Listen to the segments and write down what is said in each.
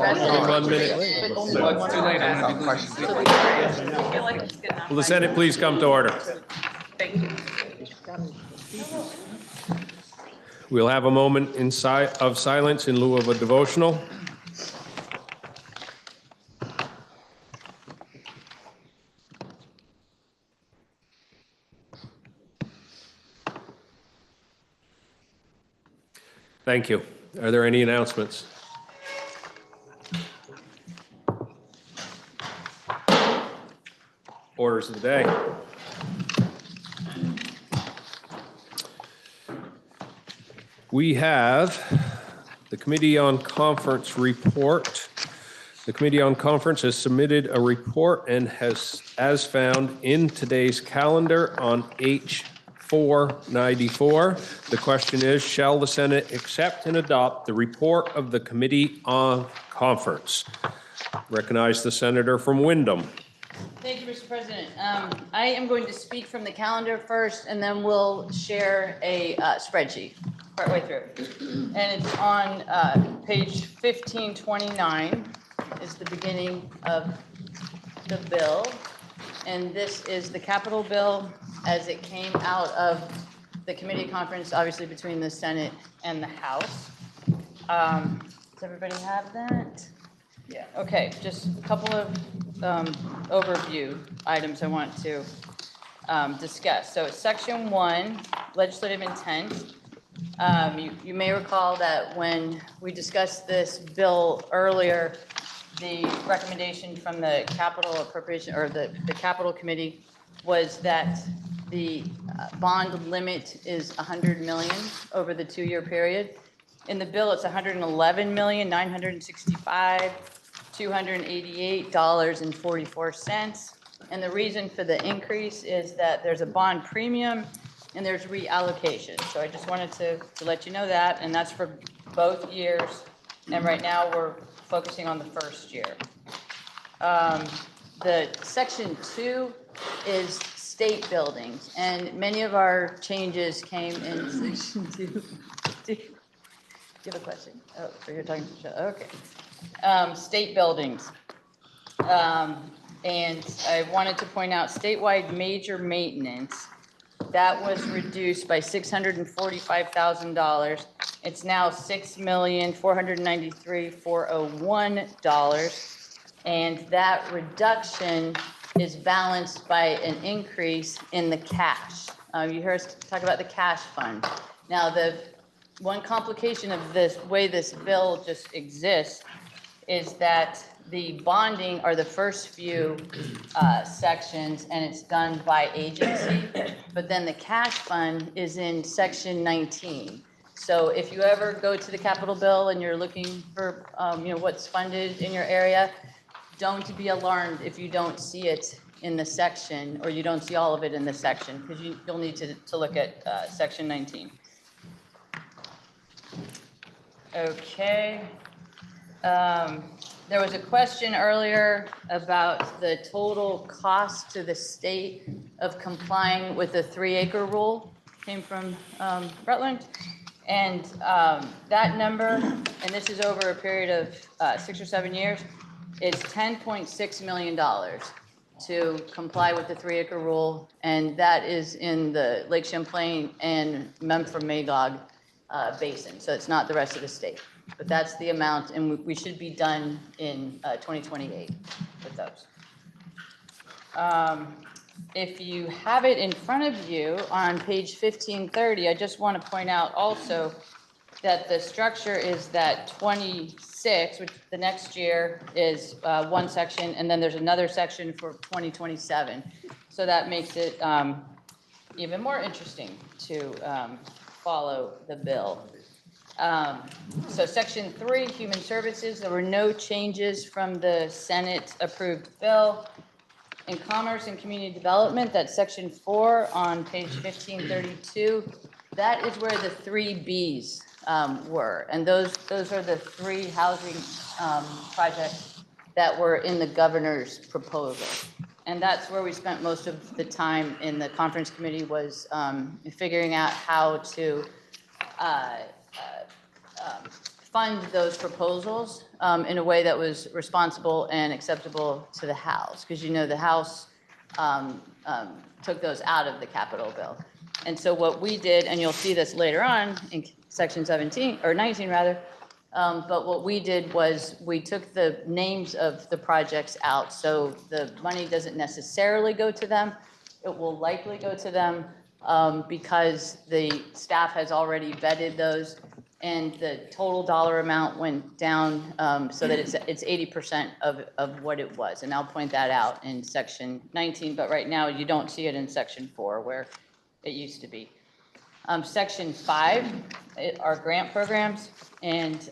President. 1 minute. But only So it's one too late. I'm more. gonna be losing sleep. I feel like it's good enough. Will the Senate please come to order? Thank you. We'll have a moment of silence in lieu of a devotional. Thank you. Are there any announcements? Orders of the day. We have the Committee on Conference report. The Committee on Conference has submitted a report and has, as found in today's calendar on H494. The question is, shall the Senate accept and adopt the report of the Committee on Conference? Recognize the Senator from Windham. Thank you, Mr. President. I am going to speak from the calendar first, and then we'll share a spreadsheet partway through. And it's on page 1529 is the beginning of the bill. And this is the capital bill as it came out of the committee conference, obviously between the Senate and the House. Does everybody have that? Yeah, okay, just a couple of overview items I want to discuss. So section 1, legislative intent. You may recall that when we discussed this bill earlier, the recommendation from the capital appropriation or the capital committee was that the bond limit is 100 million over the 2-year period. In the bill, it's 111,965,288.44. And the reason for the increase is that there's a bond premium and there's reallocation. So I just wanted to let you know that, and that's for both years. And right now we're focusing on the first year. The section 2 is state buildings, and many of our changes came in section 2. Do you have a question? Oh, so you're talking to, okay. State buildings. And I wanted to point out statewide major maintenance. That was reduced by $645,000. It's now $6,493,401. And that reduction is balanced by an increase in the cash. You heard us talk about the cash fund. Now, the one complication of this way this bill just exists is that the bonding are the first few sections, and it's done by agency, but then the cash fund is in section 19. So if you ever go to the Capitol bill and you're looking for what's funded in your area, don't be alarmed if you don't see it in the section, or you don't see all of it in the section, because you'll need to look at section 19. Okay. There was a question earlier about the total cost to the state of complying with the 3-acre rule. Came from Rutland. And that number, and this is over a period of 6 or 7 years, is $10.6 million to comply with the 3-acre rule. And that is in the Lake Champlain and Memphremagog basin. So it's not the rest of the state. But that's the amount, and we should be done in 2028 with those. If you have it in front of you on page 1530, I just want to point out also that the structure is that 26, which the next year is one section, and then there's another section for 2027. So that makes it even more interesting to follow the bill. So section 3, human services, there were no changes from the Senate approved bill. In commerce and community development, that's section 4 on page 1532. That is where the 3 Bs were. And those are the 3 housing projects that were in the governor's proposal. And that's where we spent most of the time in the conference committee, was fund those proposals in a way that was responsible and acceptable to the House, because you know the House took those out of the capital bill. And so what we did, and you'll see this later on in section 17, or 19 rather, but what we did was we took the names of the projects out, so the money doesn't necessarily go to them. It will likely go to them because the staff has already vetted those, and the total dollar amount went down so that it's 80% of what it was. And I'll point that out in section 19, but right now you don't see it in section 4 where it used to be. Section 5 are grant programs, and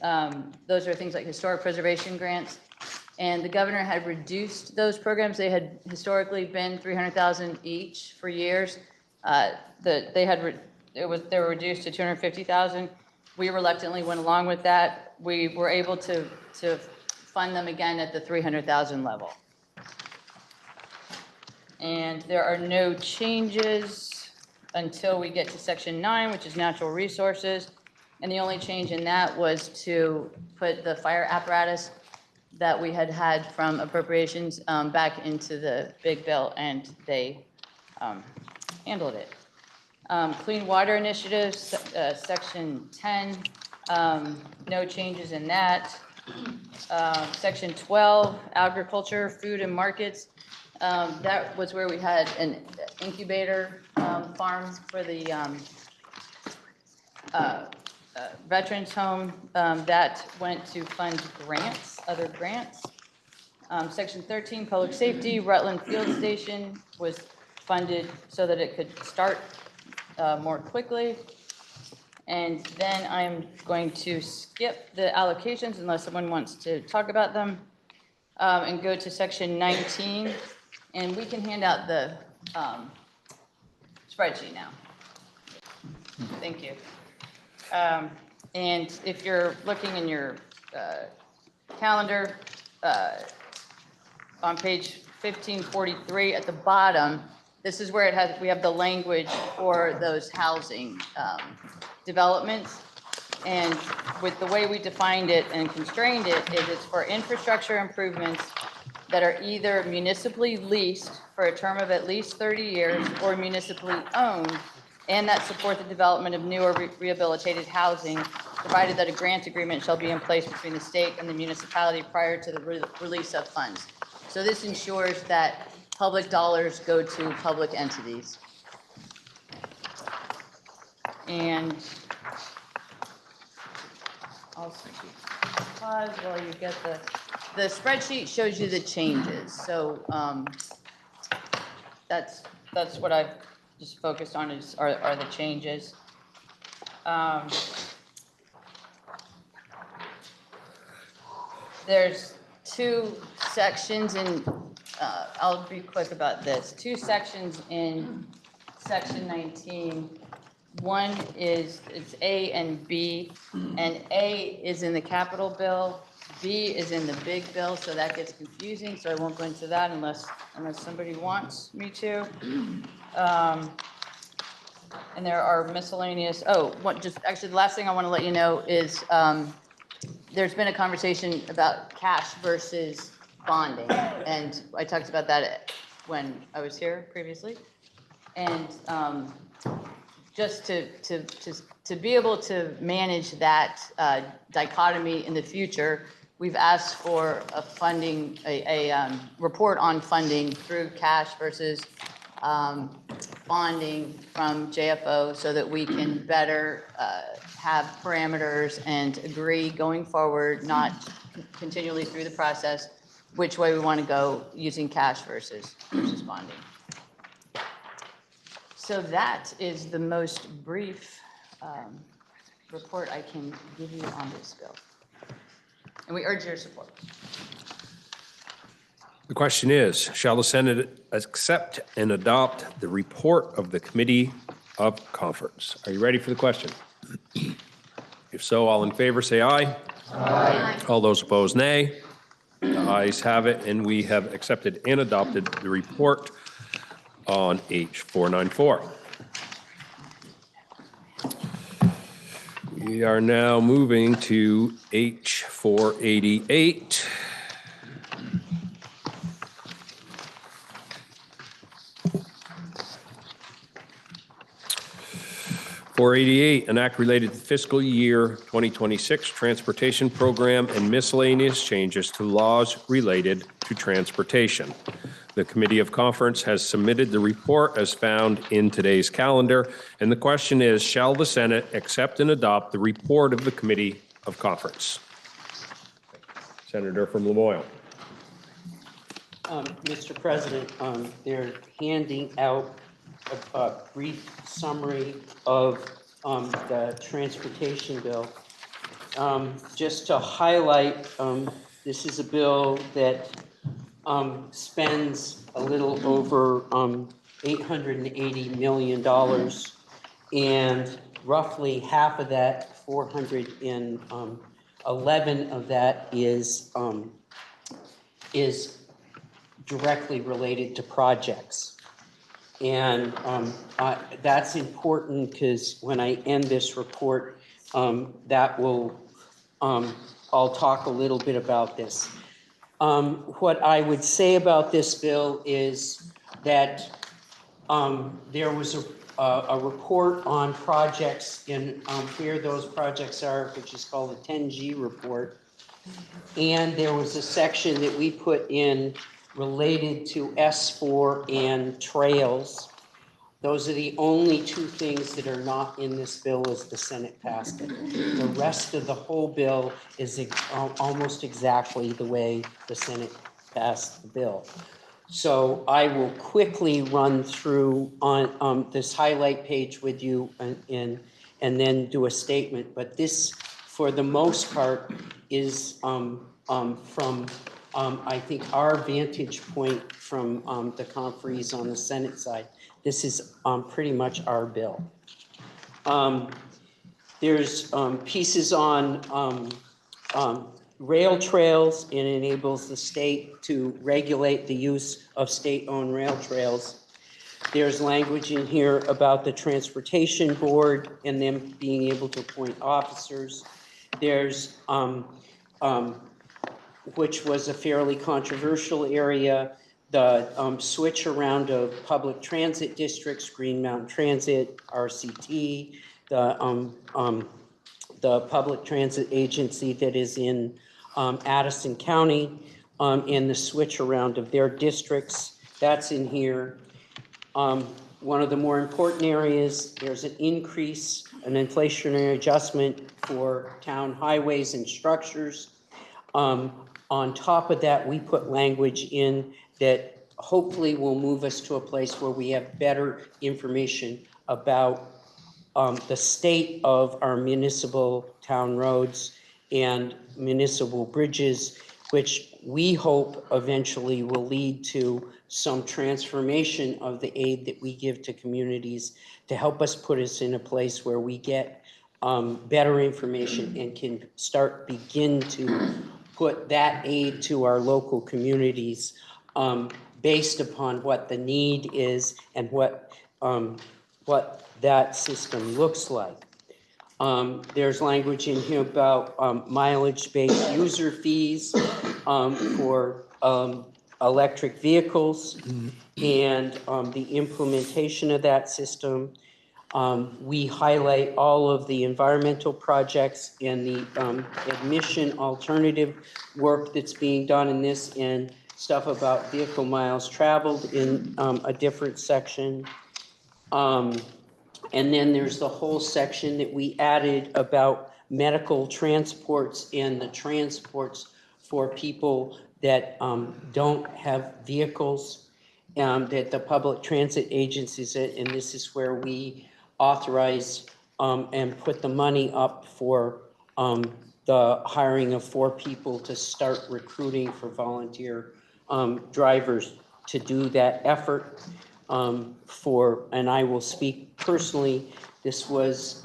those are things like historic preservation grants. And the governor had reduced those programs. They had historically been $300,000 each for years. They were reduced to $250,000. We reluctantly went along with that. We were able to fund them again at the $300,000 level. And there are no changes until we get to section 9, which is natural resources. And the only change in that was to put the fire apparatus that we had from appropriations back into the big bill, and they handled it. Clean water initiatives, section 10, no changes in that. Section 12, agriculture, food and markets. That was where we had an incubator farm for the veterans home. That went to fund grants, other grants. Section 13, public safety, Rutland Field Station was funded so that it could start more quickly. And then I'm going to skip the allocations unless someone wants to talk about them, and go to section 19. And we can hand out the spreadsheet now. Thank you. And if you're looking in your calendar, on page 1543 at the bottom, this is where we have the language for those housing developments. And with the way we defined it and constrained it, is it's for infrastructure improvements that are either municipally leased for a term of at least 30 years or municipally owned, and that support the development of new or rehabilitated housing, provided that a grant agreement shall be in place between the state and the municipality prior to the release of funds. So this ensures that public dollars go to public entities. And I'll pause while you get the spreadsheet shows you the changes. So that's what I've just focused on are the changes. There's two sections in, I'll be quick about this, two sections in section 19. One is, it's A and B, and A is in the capital bill, B is in the big bill, so that gets confusing, so I won't go into that unless somebody wants me to. And there are miscellaneous, actually the last thing I want to let you know is there's been a conversation about cash versus bonding, and I talked about that when I was here previously. And just to be able to manage that dichotomy in the future, we've asked for a funding, a report on funding through cash versus bonding from JFO, so that we can better have parameters and agree going forward, not continually through the process, which way we want to go using cash versus bonding. So that is the most brief report I can give you on this bill. And we urge your support. The question is, shall the Senate accept and adopt the report of the Committee of Conference? Are you ready for the question? If so, all in favor say aye. Aye. All those opposed, nay. The ayes have it, and we have accepted and adopted the report on H494. We We are now moving to H488. .488, an act related to fiscal year 2026 transportation program and miscellaneous changes to laws related to transportation. The Committee of Conference has submitted the report as found in today's calendar, and the question is, shall the Senate accept and adopt the report of the Committee of Conference? Senator from Lamoille. Mr. President, they're handing out a brief summary of the transportation bill. Just to highlight, this is a bill that spends a little over $880 million, and roughly half of that, 411 of that, is directly related to projects. And that's important because when I end this report, that will, I'll talk a little bit about this. What I would say about this bill is that there was a report on projects and where those projects are, which is called the 10G report. And there was a section that we put in related to S4 and trails. Those are the only two things that are not in this bill as the Senate passed it. The rest of the whole bill is almost exactly the way the Senate passed the bill. So I will quickly run through on this highlight page with you and then do a statement. But this, for the most part, is from I think our vantage point from the conferees on the Senate side. This is pretty much our bill. There's pieces on rail trails, and enables the state to regulate the use of state-owned rail trails. There's language in here about the transportation board and them being able to appoint officers. There's which was a fairly controversial area, the switch around of public transit districts, Green Mountain Transit, RCT, the public transit agency that is in Addison County, and the switch around of their districts. That's in here. One of the more important areas, there's an increase, an inflationary adjustment for town highways and structures. On top of that, we put language in that hopefully will move us to a place where we have better information about the state of our municipal town roads and municipal bridges, which we hope eventually will lead to some transformation of the aid that we give to communities to help us put us in a place where we get better information and can begin to put that aid to our local communities based upon what the need is and what that system looks like. There's language in here about mileage-based user fees for electric vehicles and the implementation of that system. We highlight all of the environmental projects and the admission alternative work that's being done in this, and stuff about vehicle miles traveled in a different section. And then there's the whole section that we added about medical transports and the transports for people that don't have vehicles, that the public transit agencies, and this is where we authorize and put the money up for the hiring of 4 people to start recruiting for volunteer drivers to do that effort. And I will speak personally, this was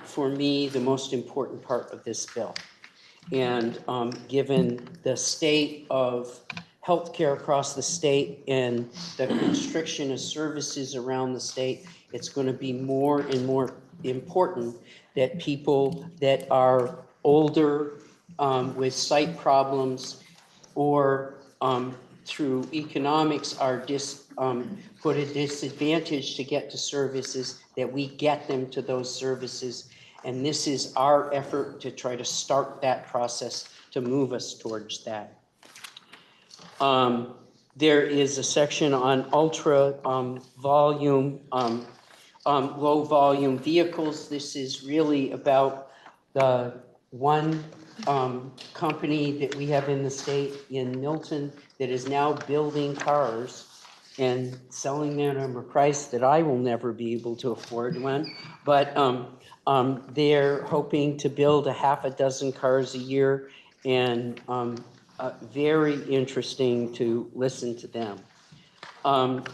for me the most important part of this bill. And given the state of healthcare across the state and the constriction of services around the state, it's going to be more and more important that people that are older with sight problems or through economics are put at a disadvantage to get to services, that we get them to those services. And this is our effort to try to start that process to move us towards that. There is a section on ultra volume, low volume vehicles. This is really about the one company that we have in the state in Milton that is now building cars and selling them at a price that I will never be able to afford one. But they're hoping to build a half a dozen cars a year, and very interesting to listen to them.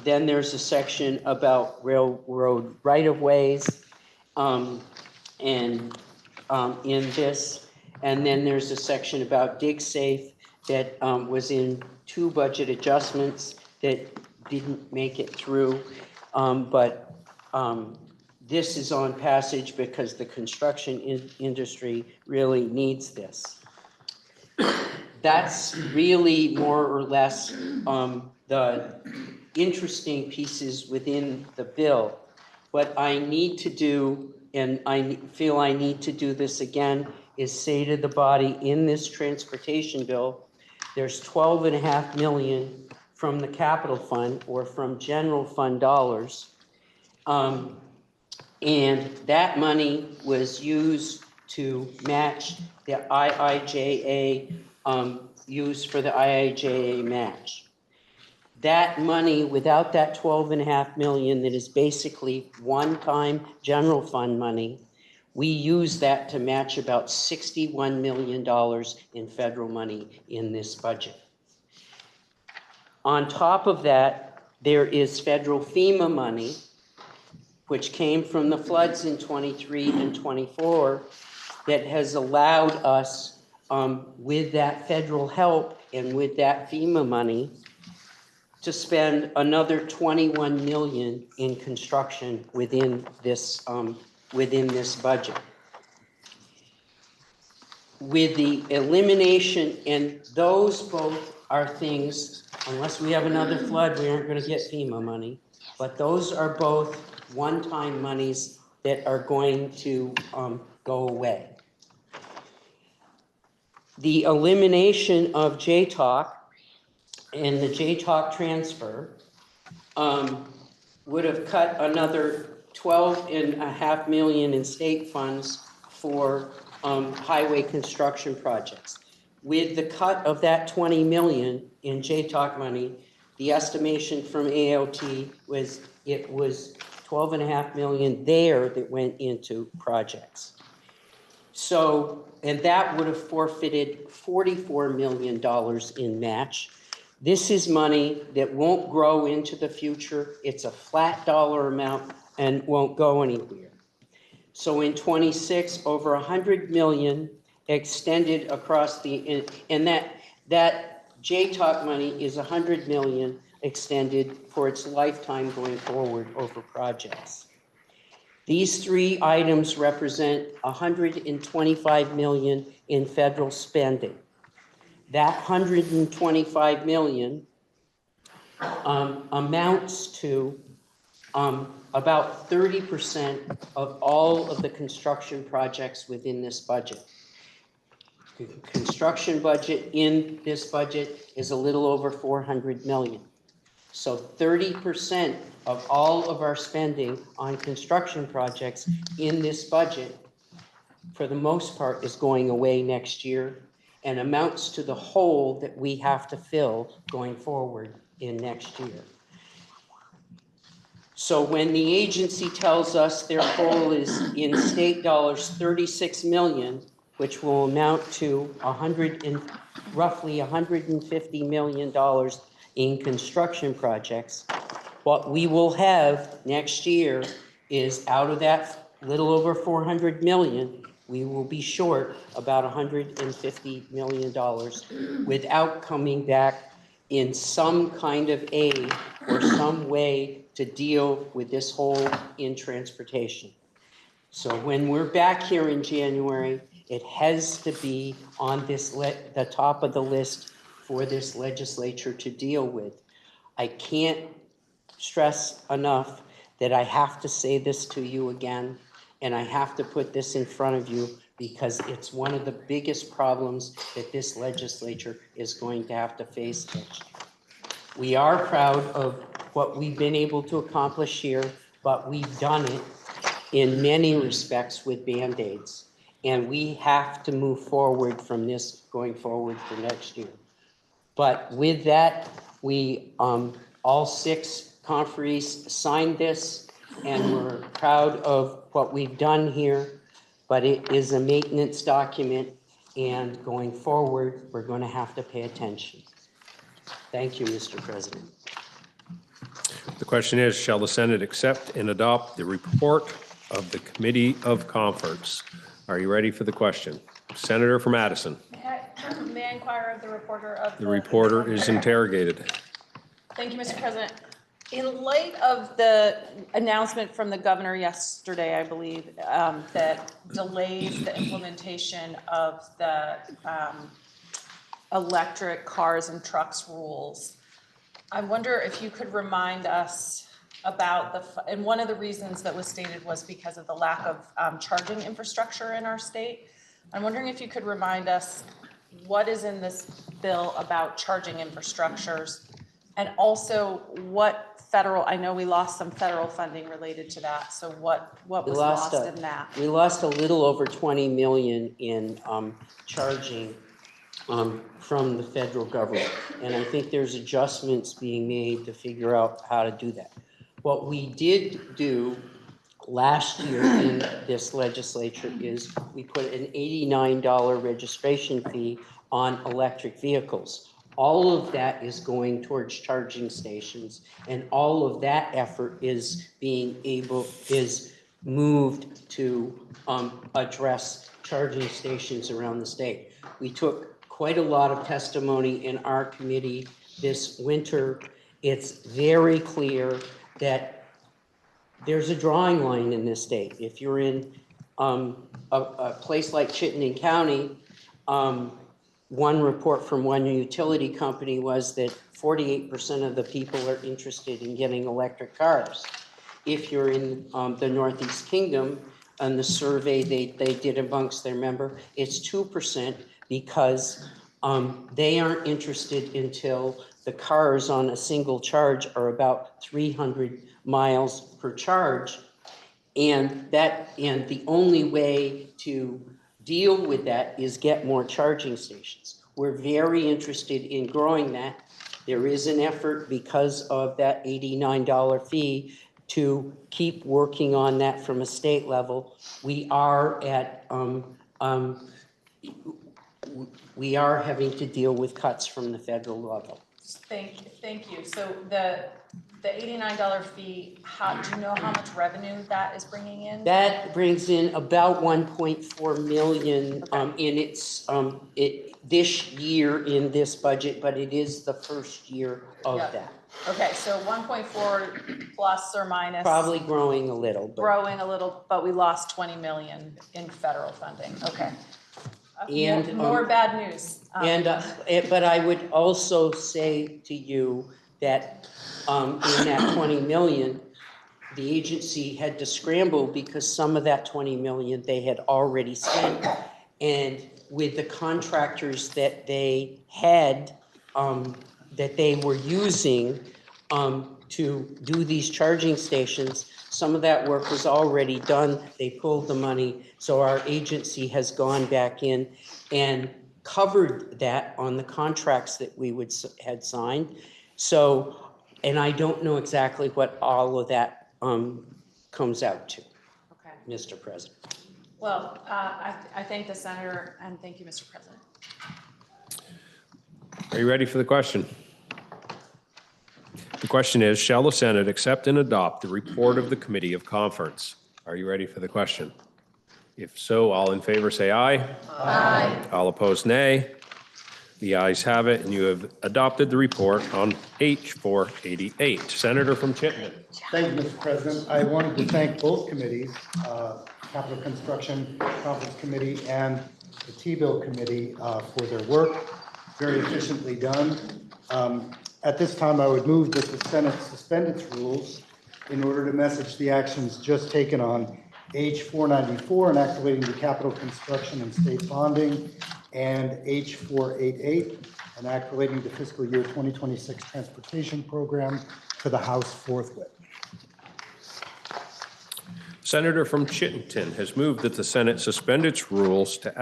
Then there's a section about railroad right-of-ways in this. And then there's a section about DigSafe that was in 2 budget adjustments that didn't make it through. But this is on passage because the construction industry really needs this. That's really more or less the interesting pieces within the bill. What I need to do, and I feel I need to do this again, is say to the body, in this transportation bill, there's $12.5 million from the capital fund or from general fund dollars. And that money was used to match the IIJA, used for the IIJA match. That money, without that $12.5 million, that is basically one-time general fund money, we use that to match about $61 million in federal money in this budget. On top of that, there is federal FEMA money, which came from the floods in 23 and 24, that has allowed us, with that federal help and with that FEMA money, to spend another $21 million in construction within this budget. With the elimination, and those both are things, unless we have another flood, we aren't going to get FEMA money, but those are both one-time monies that are going to go away. The elimination of JTOC and the JTOC transfer would have cut another $12.5 million in state funds for highway construction projects. With the cut of that $20 million in JTOC money, the estimation from AOT was it was $12.5 million there that went into projects. So, and that would have forfeited $44 million in match. This is money that won't grow into the future. It's a flat dollar amount and won't go anywhere. So in 26, over $100 million extended across the, and that JTOC money is $100 million extended for its lifetime going forward over projects. These 3 items represent $125 million in federal spending. That $125 million amounts to about 30% of all of the construction projects within this budget. The construction budget in this budget is a little over $400 million. So 30% of all of our spending on construction projects in this budget, for the most part, is going away next year and amounts to the hole that we have to fill going forward in next year. So when the agency tells us their goal is in state dollars $36 million, which will amount to roughly $150 million in construction projects, what we will have next year is, out of that little over $400 million, we will be short about $150 million without coming back in some kind of aid or some way to deal with this hole in transportation. So when we're back here in January, it has to be on the top of the list for this legislature to deal with. I can't stress enough that I have to say this to you again, and I have to put this in front of you because it's one of the biggest problems that this legislature is going to have to face next year. We are proud of what we've been able to accomplish here, but we've done it in many respects with Band-Aids. And we have to move forward from this going forward for next year. But with that, we, all 6 conferees signed this, and we're proud of what we've done here. But it is a maintenance document, and going forward, we're going to have to pay attention. Thank you, Mr. President. The question is, shall the Senate accept and adopt the report of the Committee of Conference? Are you ready for the question? Senator from Addison. May I inquire of the reporter of The reporter is interrogated. Thank you, Mr. President. In light of the announcement from the governor yesterday, I believe, that delays the implementation of the electric cars and trucks rules, I wonder if you could remind us about and one of the reasons that was stated was because of the lack of charging infrastructure in our state. I'm wondering if you could remind us what is in this bill about charging infrastructures, and also what federal, I know we lost some federal funding related to that, so what was lost in that? We lost a little over 20 million in charging from the federal government. And I think there's adjustments being made to figure out how to do that. What we did do last year in this legislature is we put an $89 registration fee on electric vehicles. All of that is going towards charging stations, and all of that effort is moved to address charging stations around the state. We took quite a lot of testimony in our committee this winter. It's very clear that there's a drawing line in this state. If you're in a place like Chittenden County, one report from one utility company was that 48% of the people are interested in getting electric cars. If you're in the Northeast Kingdom, and the survey they did amongst their member, it's 2% because they aren't interested until the cars on a single charge are about 300 miles per charge. And the only way to deal with that is get more charging stations. We're very interested in growing that. There is an effort because of that $89 fee to keep working on that from a state level. We are having to deal with cuts from the federal level. Thank you. So the $89 fee, do you know how much revenue that is bringing in? That brings in about 1.4 million in its this year in this budget, but it is the first year of that. Okay, so 1.4 plus or minus. Probably growing a little. Growing a little, but we lost 20 million in federal funding. Okay. And more bad news. But I would also say to you that in that 20 million, the agency had to scramble because some of that 20 million they had already spent. And with the contractors that they had, that they were using to do these charging stations, some of that work was already done. They pulled the money. So our agency has gone back in and covered that on the contracts that we had signed. So, and I don't know exactly what all of that comes out to, Okay. Mr. President. Well, I thank the senator and thank you, Mr. President. Are you ready for the question? The question is, shall the Senate accept and adopt the report of the Committee of Conference? Are you ready for the question? If so, all in favor say aye. Aye. All opposed, nay. The ayes have it, and you have adopted the report on H-488. Senator from Chittenden. Thank you, Mr. President. I wanted to thank both committees, Capital Construction Conference Committee and the T-Bill Committee for their work, very efficiently done. At this time, I would move that the Senate suspend its rules in order to message the actions just taken on H-494, and activating the capital construction and state bonding, and H-488, and activating the fiscal year 2026 transportation program to the House forthwith. Senator from Chittenden has moved that the Senate suspend its rules to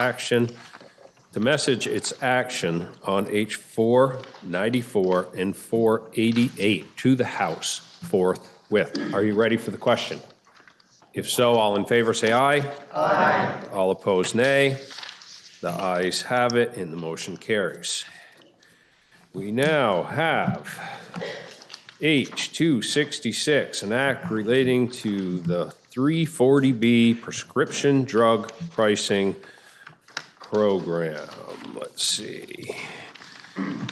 message its action on H-494 and 488 to the House forthwith. Are you ready for the question? If so, all in favor say aye. Aye. All opposed, nay. The ayes have it, and the motion carries. We now have H-266, an act relating to the 340B prescription drug pricing program. Let's see.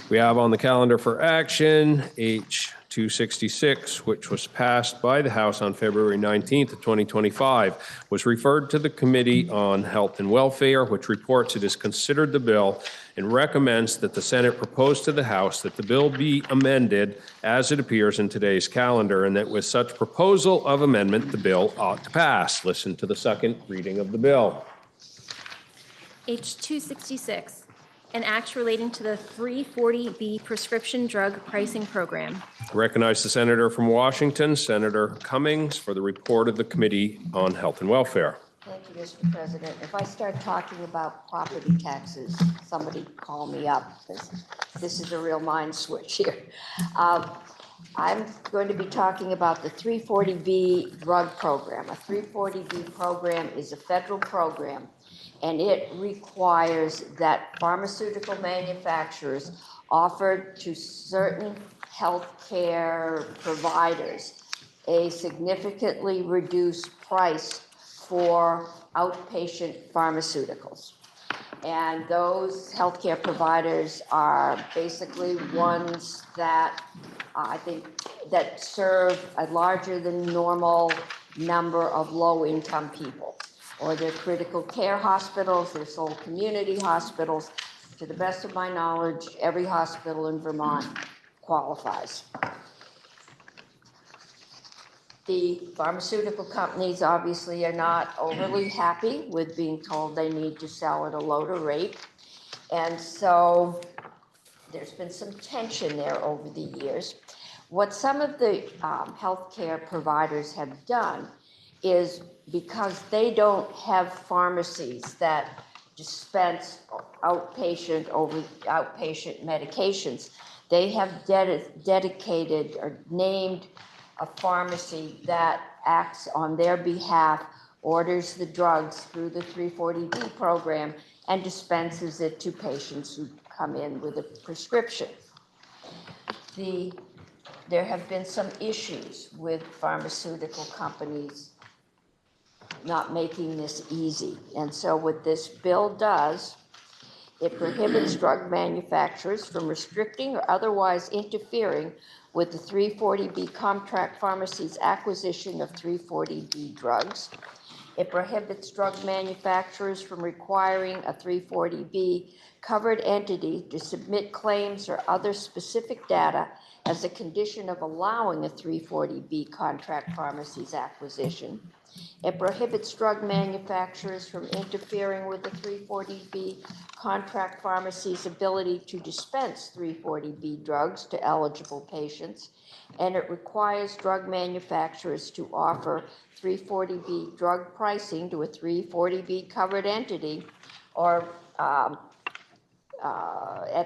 We have on the calendar for action H-266, which was passed by the House on February 19th of 2025, was referred to the Committee on Health and Welfare, which reports it has considered the bill and recommends that the Senate propose to the House that the bill be amended as it appears in today's calendar, and that with such proposal of amendment, the bill ought to pass. Listen to the second reading of the bill. H-266, an act relating to the 340B prescription drug pricing program. Recognize the senator from Washington, Senator Cummings, for the report of the Committee on Health and Welfare. Thank you, Mr. President. If I start talking about property taxes, somebody call me up. This is a real mind switch here. I'm going to be talking about the 340B drug program. A 340B program is a federal program, and it requires that pharmaceutical manufacturers offer to certain healthcare providers a significantly reduced price for outpatient pharmaceuticals. And those healthcare providers are basically ones that I think that serve a larger than normal number of low-income people, or they're critical care hospitals, they're sole community hospitals. To the best of my knowledge, every hospital in Vermont qualifies. The pharmaceutical companies obviously are not overly happy with being told they need to sell at a lower rate. And so there's been some tension there over the years. What some of the healthcare providers have done is, because they don't have pharmacies that dispense outpatient medications, they have dedicated or named a pharmacy that acts on their behalf, orders the drugs through the 340B program, and dispenses it to patients who come in with a prescription. There have been some issues with pharmaceutical companies not making this easy. And so what this bill does, it prohibits drug manufacturers from restricting or otherwise interfering with the 340B contract pharmacy's acquisition of 340B drugs. It prohibits drug manufacturers from requiring a 340B covered entity to submit claims or other specific data as a condition of allowing a 340B contract pharmacy's acquisition. It prohibits drug manufacturers from interfering with the 340B contract pharmacy's ability to dispense 340B drugs to eligible patients. And it requires drug manufacturers to offer 340B drug pricing to a 340B covered entity, or at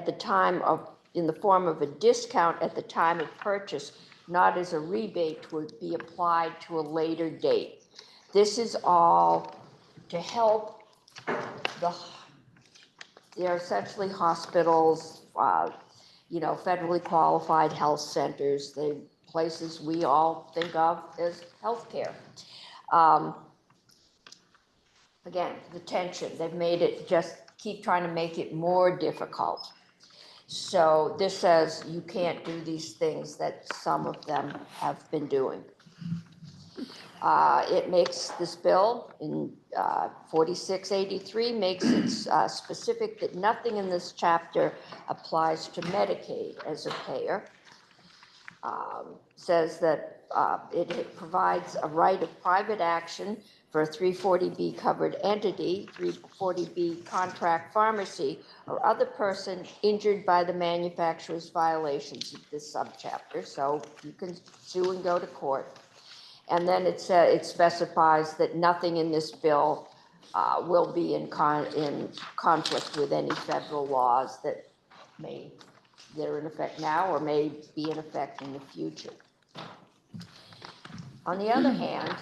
the time of, in the form of a discount at the time of purchase, not as a rebate would be applied to a later date. This is all to help they're essentially hospitals, federally qualified health centers, the places we all think of as healthcare. Again, the tension, they've made it, just keep trying to make it more difficult. So this says you can't do these things that some of them have been doing. It makes this bill in 4683 makes it specific that nothing in this chapter applies to Medicaid as a payer. Says that it provides a right of private action for a 340B covered entity, 340B contract pharmacy, or other person injured by the manufacturer's violations of this subchapter. So you can sue and go to court. And then it specifies that nothing in this bill will be in conflict with any federal laws that are in effect now or may be in effect in the future. On the other hand,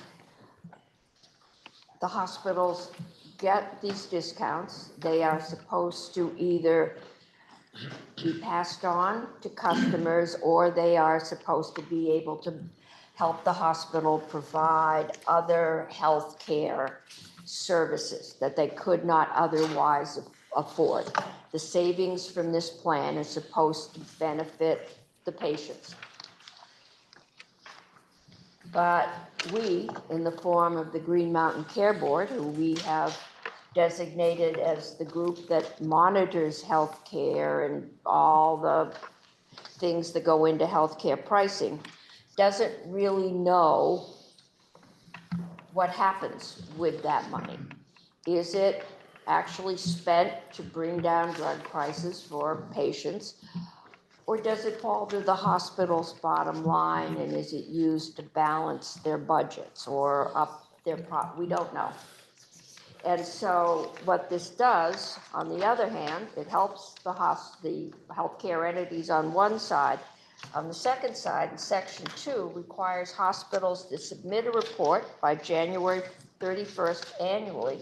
the hospitals get these discounts. They are supposed to either be passed on to customers, or they are supposed to be able to help the hospital provide other health care services that they could not otherwise afford. The savings from this plan is supposed to benefit the patients. But we, in the form of the Green Mountain Care Board, who we have designated as the group that monitors health care and all the things that go into healthcare pricing, doesn't really know what happens with that money. Is it actually spent to bring down drug prices for patients? Or does it fall to the hospital's bottom line, and is it used to balance their budgets or up their we don't know. And so what this does, on the other hand, it helps the healthcare entities on one side. On the second side, in Section 2, requires hospitals to submit a report by January 31st annually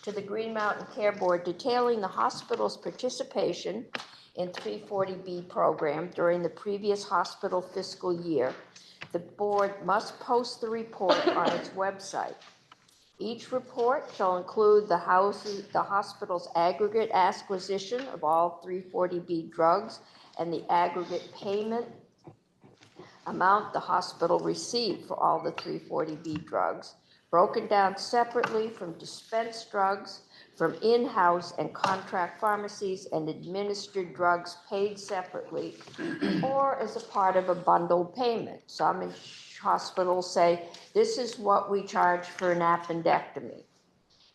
to the Green Mountain Care Board detailing the hospital's participation in 340B program during the previous hospital fiscal year. The board must post the report on its website. Each report shall include the hospital's aggregate acquisition of all 340B drugs and the aggregate payment amount the hospital received for all the 340B drugs, broken down separately from dispensed drugs, from in-house and contract pharmacies, and administered drugs paid separately, or as a part of a bundled payment. Some hospitals say, this is what we charge for an appendectomy.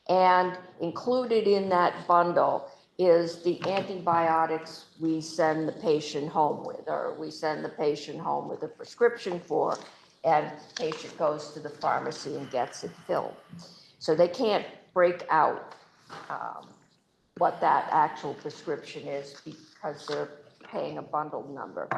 And included in that bundle is the antibiotics we send the patient home with, or we send the patient home with a prescription for, and the patient goes to the pharmacy and gets it filled. So they can't break out what that actual prescription is because they're paying a bundled number.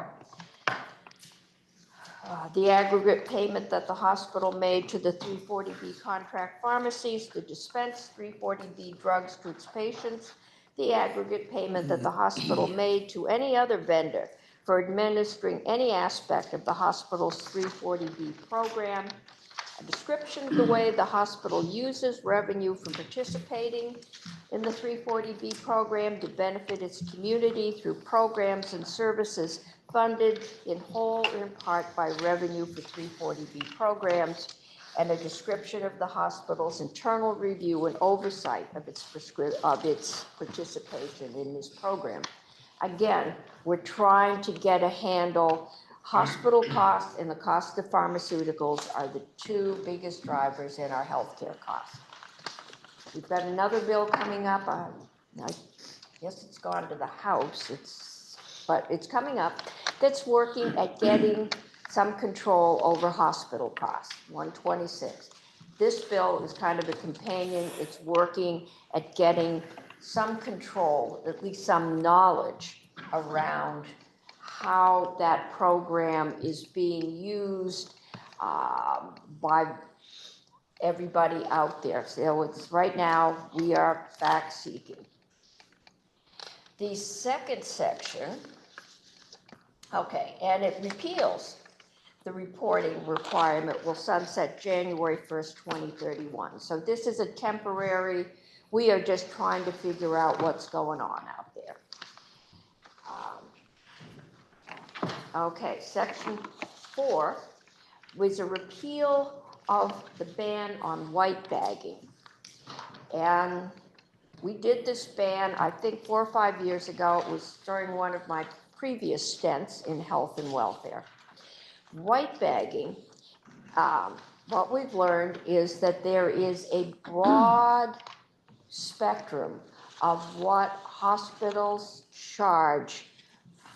The aggregate payment that the hospital made to the 340B contract pharmacies to dispense 340B drugs to its patients, the aggregate payment that the hospital made to any other vendor for administering any aspect of the hospital's 340B program, a description of the way the hospital uses revenue from participating in the 340B program to benefit its community through programs and services funded in whole or in part by revenue for 340B programs, and a description of the hospital's internal review and oversight of its participation in this program. Again, we're trying to get a handle. Hospital costs and the cost of pharmaceuticals are the two biggest drivers in our healthcare costs. We've got another bill coming up. I guess it's gone to the House, but it's coming up, that's working at getting some control over hospital costs, 126. This bill is kind of a companion. It's working at getting some control, at least some knowledge around how that program is being used by everybody out there. So it's right now, we are fact seeking. The second section, okay, and it repeals the reporting requirement will sunset January 1st, 2031. So this is a temporary, we are just trying to figure out what's going on out there. Okay, section 4 was a repeal of the ban on white bagging. And we did this ban, I think 4 or 5 years ago. It was during one of my previous stints in health and welfare. White bagging, what we've learned is that there is a broad spectrum of what hospitals charge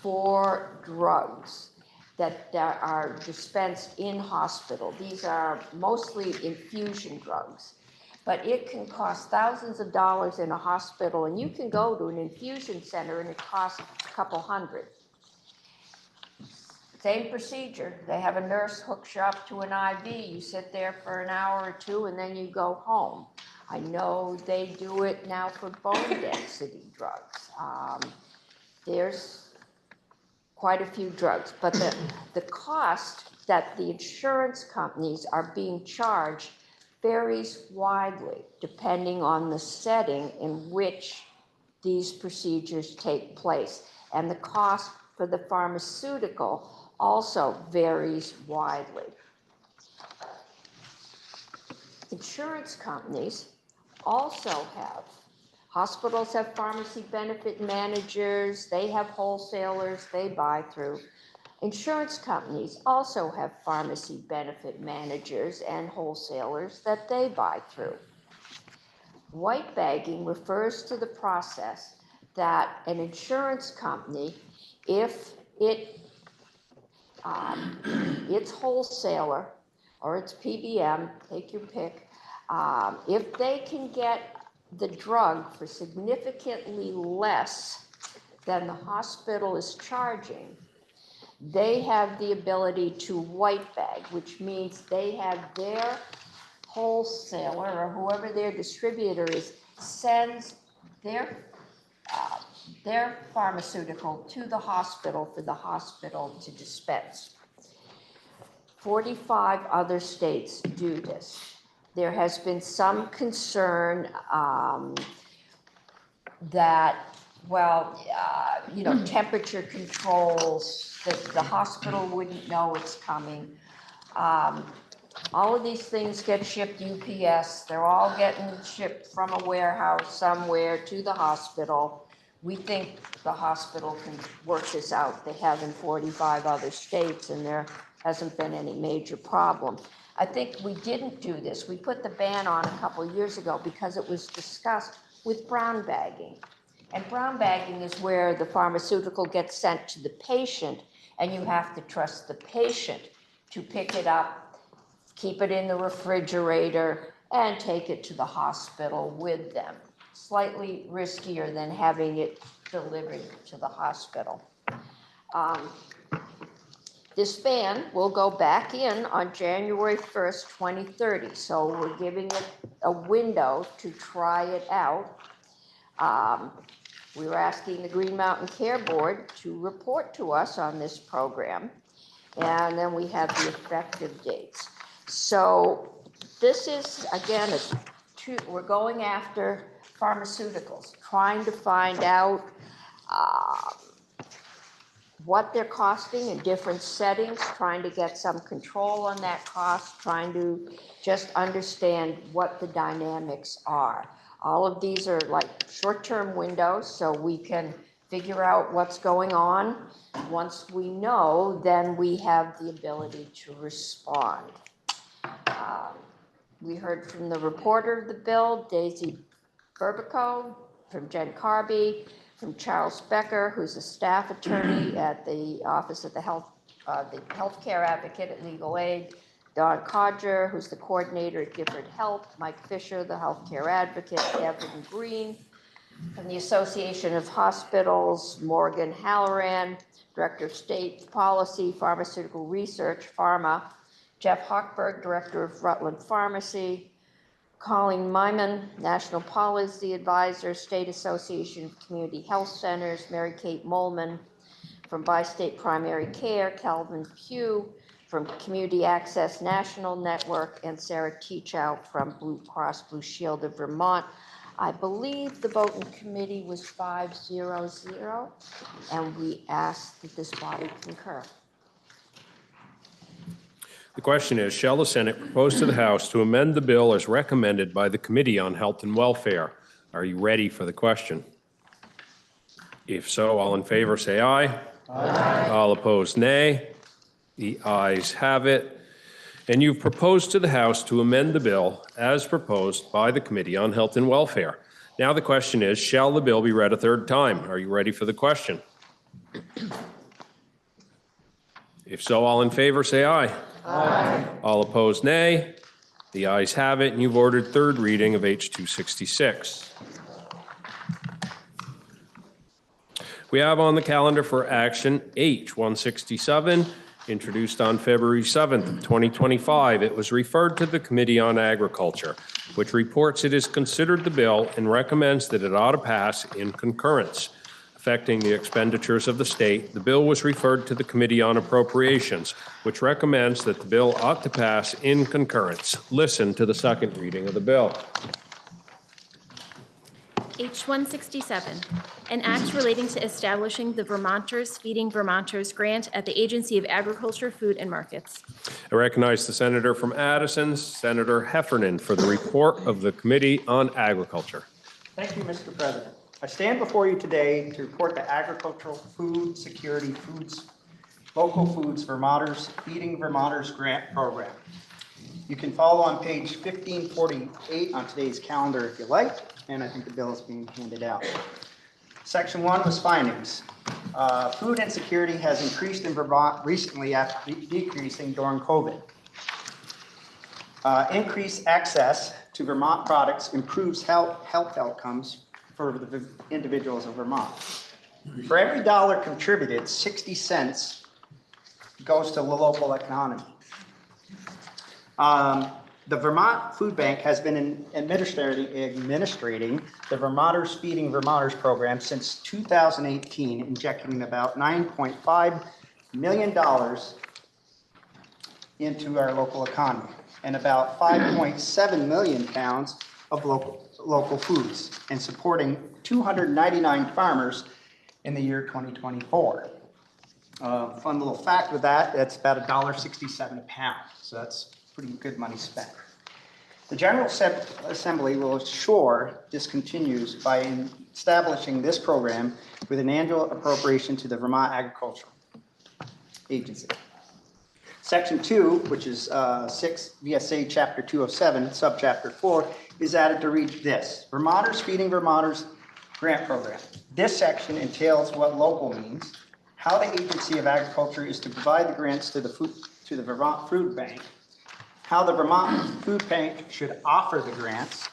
for drugs that are dispensed in hospital. These are mostly infusion drugs, but it can cost thousands of dollars in a hospital, and you can go to an infusion center and it costs a couple hundred. Same procedure. They have a nurse hooks you up to an IV. You sit there for an hour or two and then you go home. I know they do it now for bone density drugs. There's quite a few drugs, but the cost that the insurance companies are being charged varies widely depending on the setting in which these procedures take place. And the cost for the pharmaceutical also varies widely. Insurance companies also have, hospitals have pharmacy benefit managers, they have wholesalers they buy through. Insurance companies also have pharmacy benefit managers and wholesalers that they buy through. White bagging refers to the process that an insurance company, if its wholesaler or its PBM, take your pick, if they can get the drug for significantly less than the hospital is charging, they have the ability to white bag, which means they have their wholesaler or whoever their distributor is sends their pharmaceutical to the hospital for the hospital to dispense. 45 other states do this. There has been some concern that, temperature controls, that the hospital wouldn't know it's coming. All of these things get shipped UPS. They're all getting shipped from a warehouse somewhere to the hospital. We think the hospital can work this out. They have in 45 other states, and there hasn't been any major problem. I think we didn't do this. We put the ban on a couple of years ago because it was discussed with brown bagging. And brown bagging is where the pharmaceutical gets sent to the patient, and you have to trust the patient to pick it up, keep it in the refrigerator, and take it to the hospital with them. Slightly riskier than having it delivered to the hospital. This ban will go back in on January 1st, 2030. So we're giving it a window to try it out. We were asking the Green Mountain Care Board to report to us on this program. And then we have the effective dates. So this is, again, we're going after pharmaceuticals, trying to find out what they're costing in different settings, trying to get some control on that cost, trying to just understand what the dynamics are. All of these are like short-term windows, so we can figure out what's going on. Once we know, then we have the ability to respond. We heard from the reporter of the bill, Daisy Burbico, from Jen Carby, from Charles Becker, who's a staff attorney at the Office of the Healthcare Advocate at Legal Aid, Don Codger, who's the coordinator at Gifford Health, Mike Fisher, the healthcare advocate, Evan Green, from the Association of Hospitals, Morgan Halloran, Director of State Policy, Pharmaceutical Research, PhRMA, Jeff Hochberg, Director of Rutland Pharmacy, Colleen Myman, National Policy Advisor, State Association of Community Health Centers, Mary Kate Molman from Bi-State Primary Care, Calvin Pugh from Community Access National Network, and Sarah Teachout from Blue Cross Blue Shield of Vermont. I believe the vote in committee was 5-0-0, and we ask that this body concur. The question is, shall the Senate propose to the House to amend the bill as recommended by the Committee on Health and Welfare? Are you ready for the question? If so, all in favor, say aye. Aye. All opposed, nay. The ayes have it. And you've proposed to the House to amend the bill as proposed by the Committee on Health and Welfare. Now the question is, shall the bill be read a third time? Are you ready for the question? If so, all in favor, say aye. Aye. All opposed, nay. The ayes have it, and you've ordered third reading of H 266. We have on the calendar for action H 167, introduced on February 7th, 2025. It was referred to the Committee on Agriculture, which reports it has considered the bill and recommends that it ought to pass in concurrence. Affecting the expenditures of the state, the bill was referred to the Committee on Appropriations, which recommends that the bill ought to pass in concurrence. Listen to the second reading of the bill. H-167, an act relating to establishing the Vermonters Feeding Vermonters grant at the Agency of Agriculture, Food, and Markets. I recognize the senator from Addison, Senator Heffernan, for the report of the Committee on Agriculture. Thank you, Mr. President. I stand before you today to report the Agricultural Food Security Local Foods Vermonters Feeding Vermonters Grant Program. You can follow on page 1548 on today's calendar if you like, and I think the bill is being handed out. Section 1 was findings. Food insecurity has increased in Vermont recently after decreasing during COVID. Increased access to Vermont products improves health outcomes for the individuals of Vermont. For every dollar contributed, 60 cents goes to the local economy. The Vermont Food Bank has been administrating the Vermonters Feeding Vermonters program since 2018, injecting about $9.5 million into our local economy and about 5.7 million pounds of local foods and supporting 299 farmers in the year 2024. Fun little fact with that, that's about $1.67 a pound. So that's pretty good money spent. The General Assembly will assure this continues by establishing this program with an annual appropriation to the Vermont Agricultural Agency. Section 2, which is 6 VSA Chapter 207, Subchapter 4, is added to read this: Vermonters Feeding Vermonters Grant Program. This section entails what local means, how the Agency of Agriculture is to provide the grants to the Vermont Food Bank, how the Vermont Food Bank should offer the grants,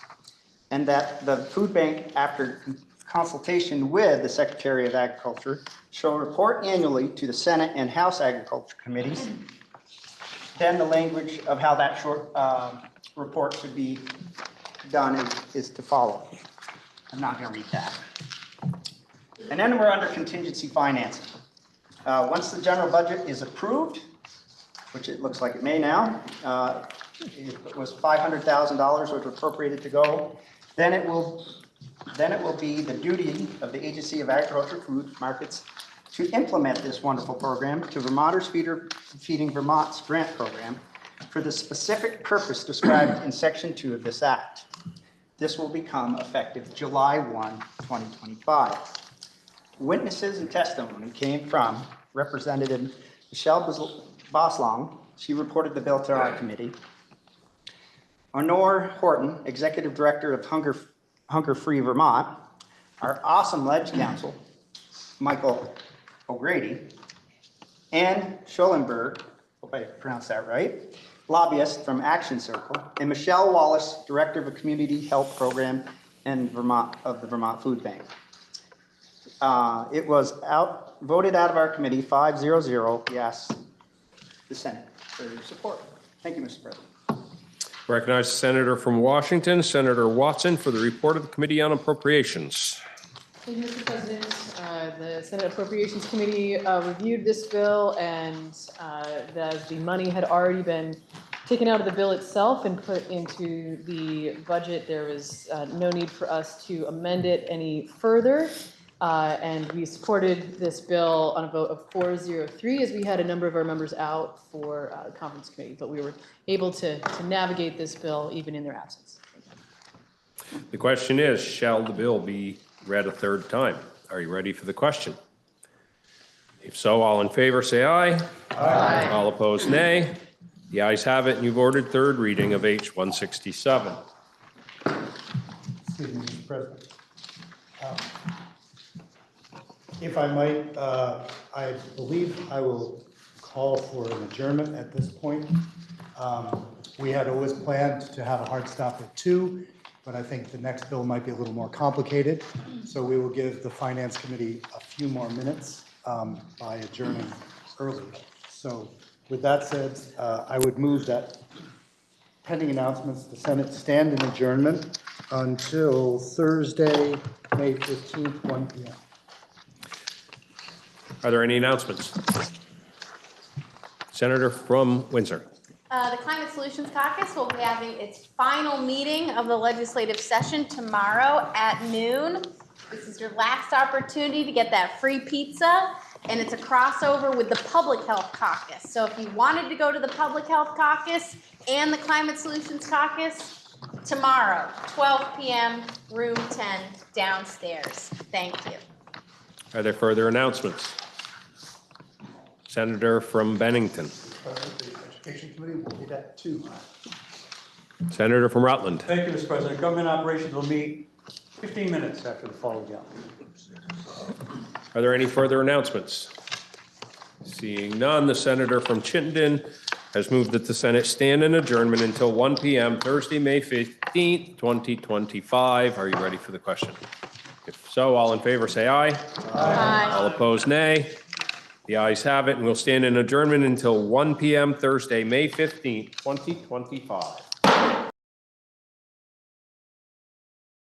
and that the food bank, after consultation with the Secretary of Agriculture, shall report annually to the Senate and House Agriculture Committees. Then the language of how that short report should be done is to follow. I'm not going to read that. And then we're under contingency financing. Once the general budget is approved, which it looks like it may now, it was $500,000 was appropriated to go. Then it will be the duty of the Agency of Agriculture, Food, Markets to implement this wonderful program to Vermonters Feeding Vermont's grant program for the specific purpose described in Section 2 of this Act. This will become effective July 1, 2025. Witnesses and testimony came from Representative Michelle Boslong. She reported the bill to our committee. Honor Horton, Executive Director of Hunger Free Vermont. Our awesome Ledge Counsel, Michael O'Grady. Ann Schollenberg, hope I pronounced that right, lobbyist from Action Circle, and Michelle Wallace, Director of a Community Health Program in Vermont of the Vermont Food Bank. It was voted out of our committee 5-0-0. Yes, the Senate for your support. Thank you, Mr. President. Recognize the senator from Washington, Senator Watson, for the report of the Committee on Appropriations. Thank you, Mr. President. The Senate Appropriations Committee reviewed this bill, and the money had already been taken out of the bill itself and put into the budget. There was no need for us to amend it any further. And we supported this bill on a vote of 403 as we had a number of our members out for conference committee, but we were able to navigate this bill even in their absence. The question is, shall the bill be read a third time? Are you ready for the question? If so, all in favor, say aye. Aye. All opposed, nay. The ayes have it, and you've ordered third reading of H 167. Excuse me, Mr. President. If I might, I believe I will call for an adjournment at this point. We had always planned to have a hard stop at 2, but I think the next bill might be a little more complicated. So we will give the Finance Committee a few more minutes by adjourning early. So with that said, I would move that pending announcements, the Senate stand in adjournment until Thursday, May 15th, 1 p.m. Are there any announcements? Senator from Windsor. The Climate Solutions Caucus will be having its final meeting of the legislative session tomorrow at noon. This is your last opportunity to get that free pizza, and it's a crossover with the Public Health Caucus. So if you wanted to go to the Public Health Caucus and the Climate Solutions Caucus, tomorrow, 12 p.m., room 10, downstairs. Thank you. Are there further announcements? Senator from Bennington. The Education Committee will be at 2. Senator from Rutland. Thank you, Mr. President. Government operations will meet 15 minutes after the following out. Are there any further announcements? Seeing none, the senator from Chittenden has moved that the Senate stand in adjournment until 1 p.m. Thursday, May 15th, 2025. Are you ready for the question? If so, all in favor say aye. Aye. All opposed, nay. The ayes have it, and we'll stand in adjournment until 1 p.m. Thursday, May 15th, 2025.